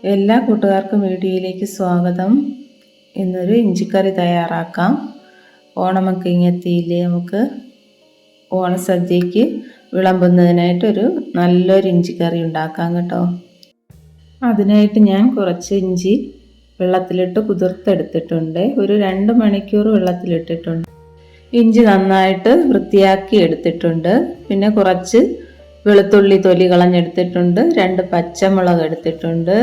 എല്ലാ കൂട്ടുകാർക്കും വീഡിയോയിലേക്ക് സ്വാഗതം. ഇന്നൊരു ഇഞ്ചിക്കറി തയ്യാറാക്കാം. ഓണമൊക്കെ ഇങ്ങെത്തിയില്ലേ, നമുക്ക് ഓണസദ്യക്ക് വിളമ്പുന്നതിനായിട്ടൊരു നല്ലൊരു ഇഞ്ചിക്കറി ഉണ്ടാക്കാം കേട്ടോ. അതിനായിട്ട് ഞാൻ കുറച്ച് ഇഞ്ചി വെള്ളത്തിലിട്ട് കുതിർത്തെടുത്തിട്ടുണ്ട്. ഒരു 2 മണിക്കൂർ വെള്ളത്തിലിട്ടിട്ടുണ്ട്. ഇഞ്ചി നന്നായിട്ട് വൃത്തിയാക്കി എടുത്തിട്ടുണ്ട്. പിന്നെ കുറച്ച് വെളുത്തുള്ളി തൊലി കളഞ്ഞെടുത്തിട്ടുണ്ട്. 2 പച്ചമുളക് എടുത്തിട്ടുണ്ട്.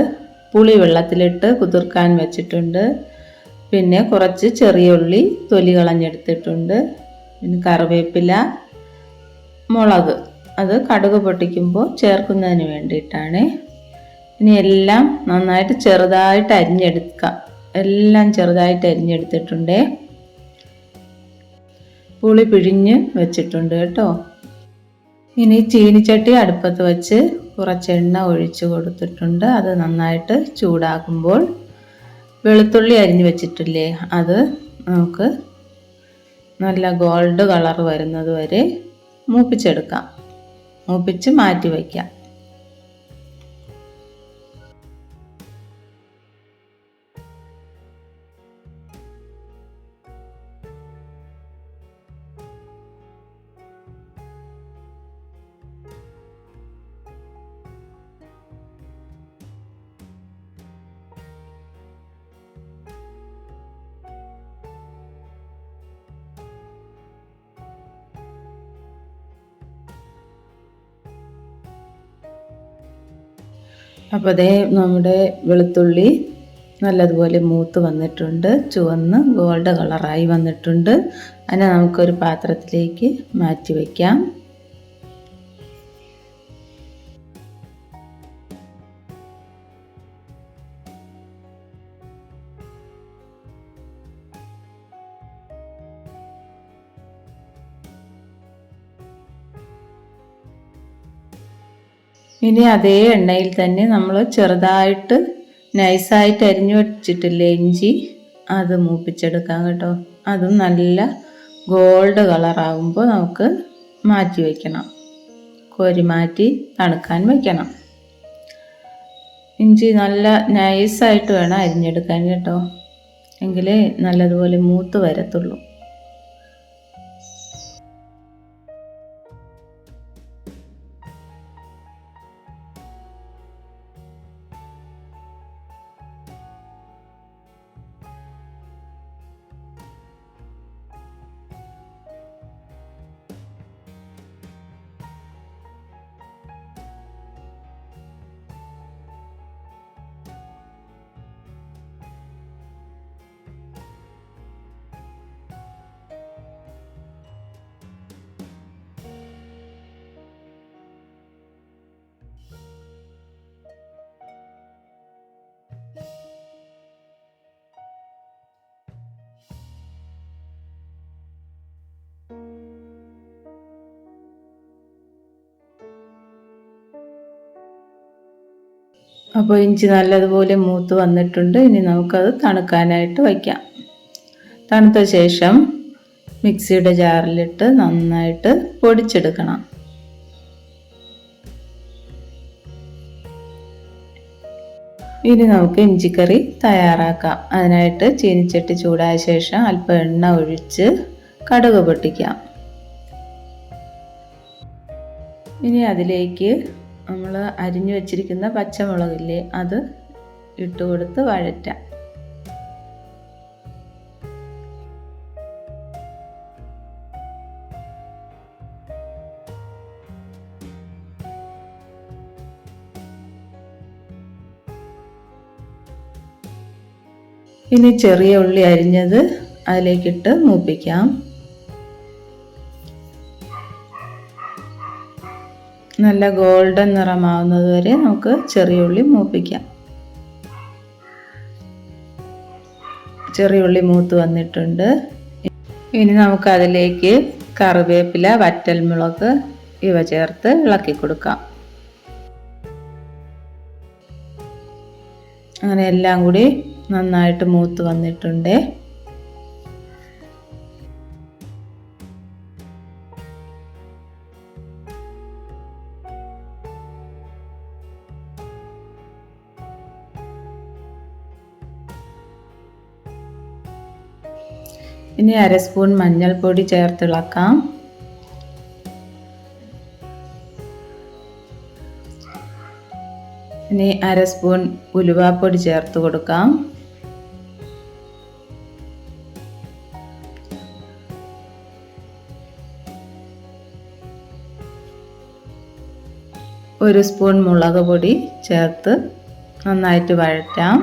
പുളി വെള്ളത്തിലിട്ട് കുതിർക്കാൻ വെച്ചിട്ടുണ്ട്. പിന്നെ കുറച്ച് ചെറിയ ഉള്ളി തൊലി കളഞ്ഞെടുത്തിട്ടുണ്ട്. പിന്നെ കറിവേപ്പില, മുളക് അത് കടുക് പൊട്ടിക്കുമ്പോൾ ചേർക്കുന്നതിന് വേണ്ടിയിട്ടാണ്. ഇനി എല്ലാം നന്നായിട്ട് ചെറുതായിട്ട് അരിഞ്ഞെടുക്കാം. എല്ലാം ചെറുതായിട്ട് അരിഞ്ഞെടുത്തിട്ടുണ്ട്. പുളി പിഴിഞ്ഞ് വെച്ചിട്ടുണ്ട് കേട്ടോ. ഇനി ചീനിച്ചട്ടി അടുപ്പത്ത് വെച്ച് കുറച്ച് എണ്ണ ഒഴിച്ച് കൊടുത്തിട്ടുണ്ട്. അത് നന്നായിട്ട് ചൂടാകുമ്പോൾ വെളുത്തുള്ളി അരിഞ്ഞ് വെച്ചിട്ടില്ലേ, അത് നമുക്ക് നല്ല ഗോൾഡ് കളർ വരുന്നത് വരെ മൂപ്പിച്ചെടുക്കാം. മൂപ്പിച്ച് മാറ്റി വയ്ക്കാം. അപ്പോൾ അതേ നമ്മുടെ വെളുത്തുള്ളി നല്ലതുപോലെ മൂത്ത് വന്നിട്ടുണ്ട്. ചുവന്ന് ഗോൾഡ് കളറായി വന്നിട്ടുണ്ട്. അതിനെ നമുക്കൊരു പാത്രത്തിലേക്ക് മാറ്റി വയ്ക്കാം. ഇനി അതേ എണ്ണയിൽ തന്നെ നമ്മൾ ചെറുതായിട്ട് നൈസായിട്ട് അരിഞ്ഞു വെച്ചിട്ടില്ലേ ഇഞ്ചി, അത് മൂപ്പിച്ചെടുക്കാം കേട്ടോ. അതും നല്ല ഗോൾഡ് കളറാകുമ്പോൾ നമുക്ക് മാറ്റി വയ്ക്കണം. കോരി മാറ്റി തണുക്കാൻ വയ്ക്കണം. ഇഞ്ചി നല്ല നൈസായിട്ട് വേണം അരിഞ്ഞെടുക്കാൻ കേട്ടോ, എങ്കിലേ നല്ലതുപോലെ മൂത്ത് വരത്തുള്ളൂ. അപ്പോൾ ഇഞ്ചി നല്ലതുപോലെ മൂത്ത് വന്നിട്ടുണ്ട്. ഇനി നമുക്കത് തണുക്കാനായിട്ട് വയ്ക്കാം. തണുത്ത ശേഷം മിക്സിയുടെ ജാറിലിട്ട് നന്നായിട്ട് പൊടിച്ചെടുക്കണം. ഇനി നമുക്ക് ഇഞ്ചിക്കറി തയ്യാറാക്കാം. അതിനായിട്ട് ചീനിച്ചട്ടി ചൂടായ ശേഷം അല്പം എണ്ണ ഒഴിച്ച് കടുക് പൊട്ടിക്കാം. ഇനി അതിലേക്ക് നമ്മൾ അരിഞ്ഞു വെച്ചിരിക്കുന്ന പച്ചമുളകില്ലേ, അത് ഇട്ട് കൊടുത്ത് വഴറ്റാം. ഇനി ചെറിയ ഉള്ളി അരിഞ്ഞത് അതിലേക്കിട്ട് മൂപ്പിക്കാം. നല്ല ഗോൾഡൻ നിറമാവുന്നത് വരെ നമുക്ക് ചെറിയ ഉള്ളി മൂപ്പിക്കാം. ചെറിയ ഉള്ളി മൂത്ത് വന്നിട്ടുണ്ട്. ഇനി നമുക്ക് അതിലേക്ക് കറിവേപ്പില, വറ്റൽമുളക് ഇവ ചേർത്ത് ഇളക്കി കൊടുക്കാം. അങ്ങനെ എല്ലാം കൂടി നന്നായിട്ട് മൂത്ത് വന്നിട്ടുണ്ട്. ഇനി 1/2 സ്പൂൺ മഞ്ഞൾപ്പൊടി ചേർത്തിളക്കാം. ഇനി 1/2 സ്പൂൺ ഉലുവാപ്പൊടി ചേർത്ത് കൊടുക്കാം. ഒരു സ്പൂൺ മുളക് പൊടി ചേർത്ത് നന്നായിട്ട് വഴറ്റാം.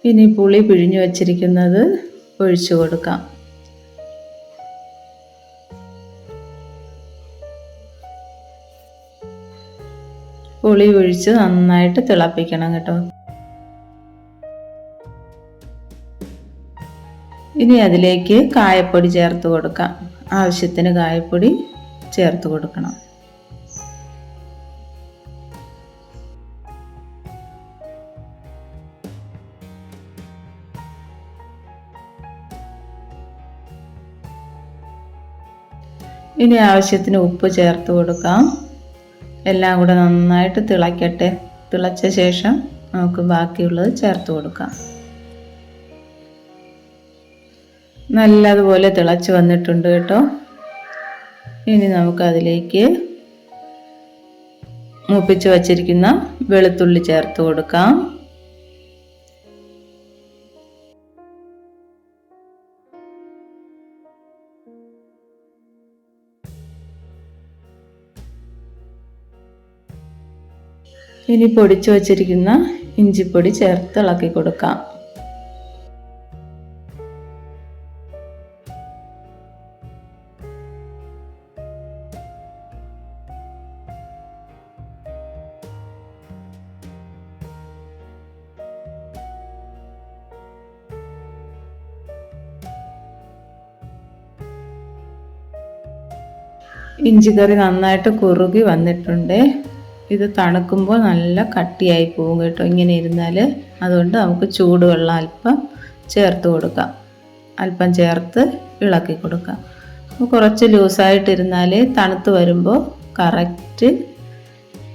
ഇനി പുളി പിഴിഞ്ഞു വച്ചിരിക്കുന്നത് ഒഴിച്ചു കൊടുക്കാം. പുളി ഒഴിച്ച് നന്നായിട്ട് തിളപ്പിക്കണം കേട്ടോ. ഇനി അതിലേക്ക് കായപ്പൊടി ചേർത്ത് കൊടുക്കാം. ആവശ്യത്തിന് കായപ്പൊടി ചേർത്ത് കൊടുക്കണം. ഇനി ആവശ്യത്തിന് ഉപ്പ് ചേർത്ത് കൊടുക്കാം. എല്ലാം കൂടെ നന്നായിട്ട് തിളയ്ക്കട്ടെ. തിളച്ച ശേഷം നമുക്ക് ബാക്കിയുള്ളത് ചേർത്ത് കൊടുക്കാം. നല്ലതുപോലെ തിളച്ച് വന്നിട്ടുണ്ട് കേട്ടോ. ഇനി നമുക്ക് അതിലേക്ക് മൂപ്പിച്ച് വച്ചിരിക്കുന്ന വെളുത്തുള്ളി ചേർത്ത് കൊടുക്കാം. ഇനി പൊടിച്ചു വച്ചിരിക്കുന്ന ഇഞ്ചിപ്പൊടി ചേർത്ത് ഇളക്കി കൊടുക്കാം. ഇഞ്ചിക്കറി നന്നായിട്ട് കുറുകി വന്നിട്ടുണ്ട്. ഇത് തണുക്കുമ്പോൾ നല്ല കട്ടിയായി പോകും കേട്ടോ ഇങ്ങനെ ഇരുന്നാൽ. അതുകൊണ്ട് നമുക്ക് ചൂടുവെള്ളം അല്പം ചേർത്ത് കൊടുക്കാം. അല്പം ചേർത്ത് ഇളക്കി കൊടുക്കാം. കുറച്ച് ലൂസായിട്ടിരുന്നാൽ തണുത്ത് വരുമ്പോൾ കറക്റ്റ്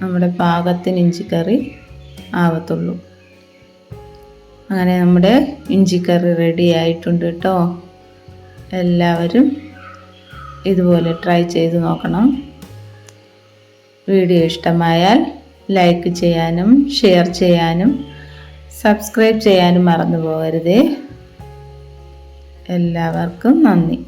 നമ്മുടെ പാകത്തിന് ഇഞ്ചിക്കറി ആവത്തുള്ളൂ. അങ്ങനെ നമ്മുടെ ഇഞ്ചിക്കറി റെഡി ആയിട്ടുണ്ട് കേട്ടോ. എല്ലാവരും ഇതുപോലെ ട്രൈ ചെയ്ത് നോക്കണം. വീഡിയോ ഇഷ്ടമായാൽ ലൈക്ക് ചെയ്യാനും ഷെയർ ചെയ്യാനും സബ്സ്ക്രൈബ് ചെയ്യാനും മറന്നു പോകരുതേ. എല്ലാവർക്കും നന്ദി.